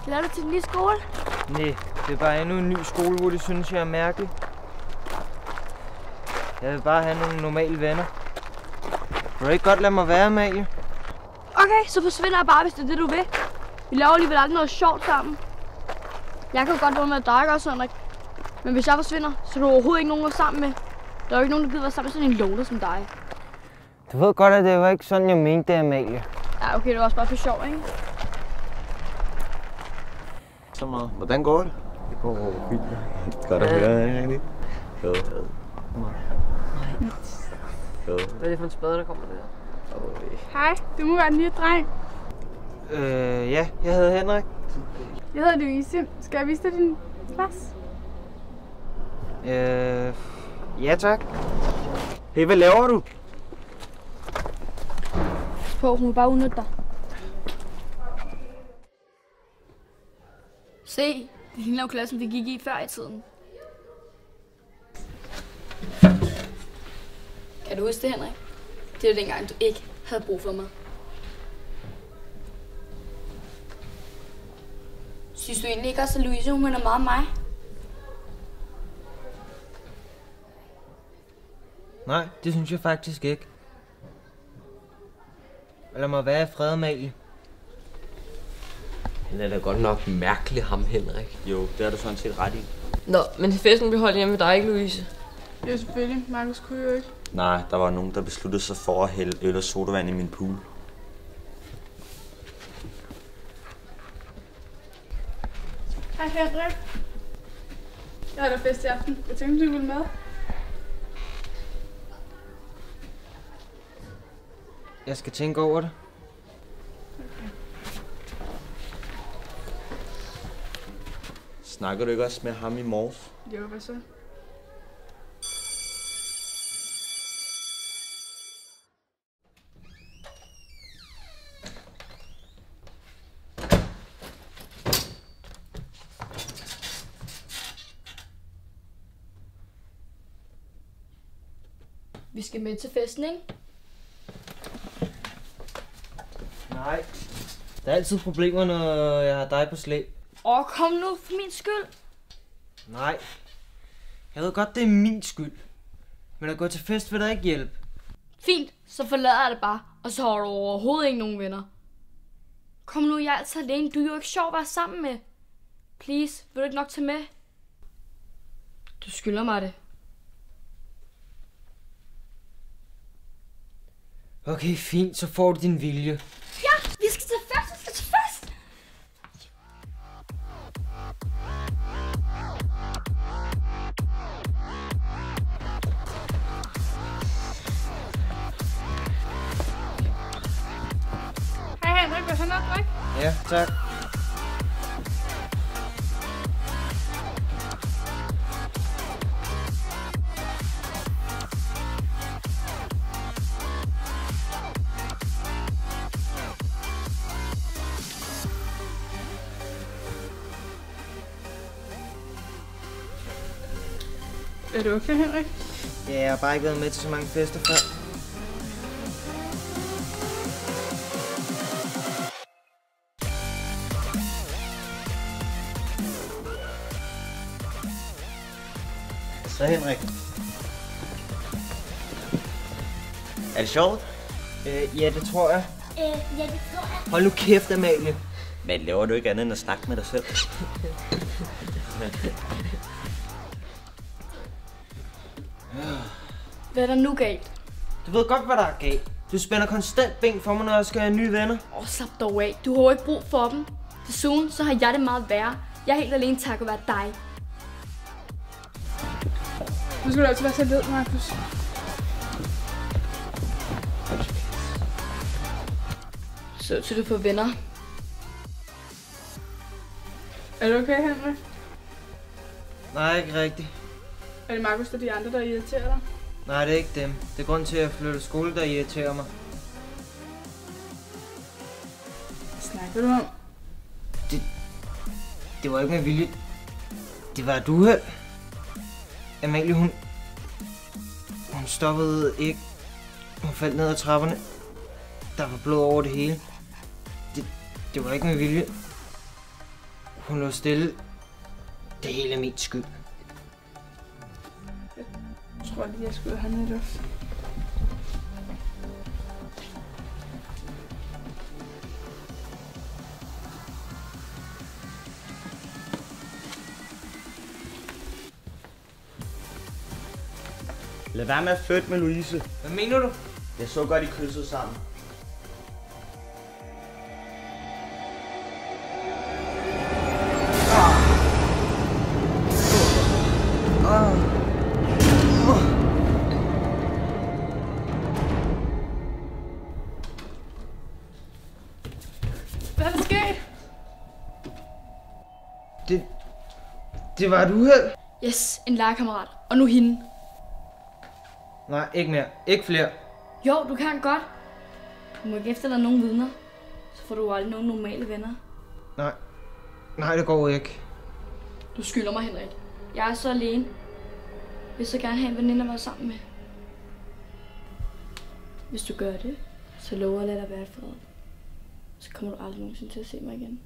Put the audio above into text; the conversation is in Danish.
Glæder du til den nye skole? Nej, det er bare endnu en ny skole, hvor de synes, jeg er mærkelig. Jeg vil bare have nogle normale venner. Vil du ikke godt lade mig være, Amalie? Okay, så forsvinder jeg bare, hvis det er det, du vil. Vi laver alligevel aldrig noget sjovt sammen. Jeg kan jo godt være med dig også, Henrik. Men hvis jeg forsvinder, så er du overhovedet ikke nogen at være sammen med. Der er jo ikke nogen, der gider være sammen med sådan en loner som dig. Du ved godt, at det var ikke sådan, jeg mente det, Amalie. Ja, okay, det var også bare for sjov, ikke? Så meget. Hvordan går det? Det går fint. Godt at høre, ikke? Jo. Jo. Hvad er det for en spade, der kommer der? Hej, du må være den nye dreng. Ja, jeg hedder Henrik. Jeg hedder Louise. Skal jeg vise dig din plads? Ja tak. Hey, hvad laver du? Pas på, hun vil bare udnytte dig. Se, det ligner jo klassen, vi gik i før i tiden. Kan du huske det, Henrik? Det var dengang, du ikke havde brug for mig. Synes du egentlig ikke også, at Louise, hun minder meget om mig? Nej, det synes jeg faktisk ikke. Lad mig være i fred, Amalie. Han er da godt nok mærkelig, ham Henrik. Jo, det har du sådan set ret i. Nå, men festen bliver holdt hjemme med dig, ikke Louise? Jo, selvfølgelig. Markus kunne jo ikke. Nej, der var nogen, der besluttede sig for at hælde øl og sodavand i min pool. Hej Henrik. Jeg har da fest i aften. Jeg tænkte, du ville med. Jeg skal tænke over det. Snakker du ikke også med ham i morges? Jo, hvad så? Vi skal med til festen, ikke? Nej. Der er altid problemer, når jeg har dig på slæb. Kom nu, for min skyld. Nej. Jeg ved godt, det er min skyld. Men at gå til fest vil da ikke hjælpe. Fint, så forlader jeg det bare, og så har du overhovedet ikke nogen venner. Kom nu, jeg er altid alene. Du er jo ikke sjov at være sammen med. Please, vil du ikke nok tage med? Du skylder mig det. Okay, fint, så får du din vilje. Ja, vi skal til fest, vi skal til fest! Hej Henrik, vil du have noget drik? Ja, tak. Er du okay, Henrik? Ja, jeg har bare ikke været med til så mange fester før. Så Henrik. Er det sjovt? Ja, det tror jeg. Ja, det tror jeg. Hold nu kæft, Amalie. Men laver du ikke andet end at snakke med dig selv? Hvad er der nu galt? Du ved godt, hvad der er galt. Du spænder konstant ben for mig, når jeg skal have nye venner. Slap dog af. Du har jo ikke brug for dem. Desuden så har jeg det meget værre. Jeg er helt alene takket være dig. Du skal altid være så led, Markus. Så til du får venner. Er du okay, Henrik? Nej, ikke rigtigt. Er det Markus og de andre, der irriterer dig? Nej, det er ikke dem. Det er grund til, at jeg flytter skole, der irriterer mig. Hvad snakker du om? Det var ikke med vilje. Det var et uheld. Amalie, hun stoppede ikke. Hun faldt ned ad trapperne. Der var blod over det hele. Det var ikke med vilje. Hun lå stille. Det hele er min skyld. Jeg tror lige, jeg skulle have noget luft. Lad være med at flytte med Louise. Hvad mener du? Jeg så godt, I kyssede sammen. Hvad er der sket? Det var et uheld. Yes, en legekammerat. Og nu hende. Nej, ikke mere. Ikke flere. Jo, du kan godt. Du må ikke efterlade nogen vidner. Så får du aldrig nogen normale venner. Nej, det går ikke. Du skylder mig, Henrik. Jeg er så alene. Jeg vil så gerne have en veninde at være sammen med. Hvis du gør det, så lover jeg at lade dig være i fred. Så kommer du aldrig nogensinde til at se mig igen.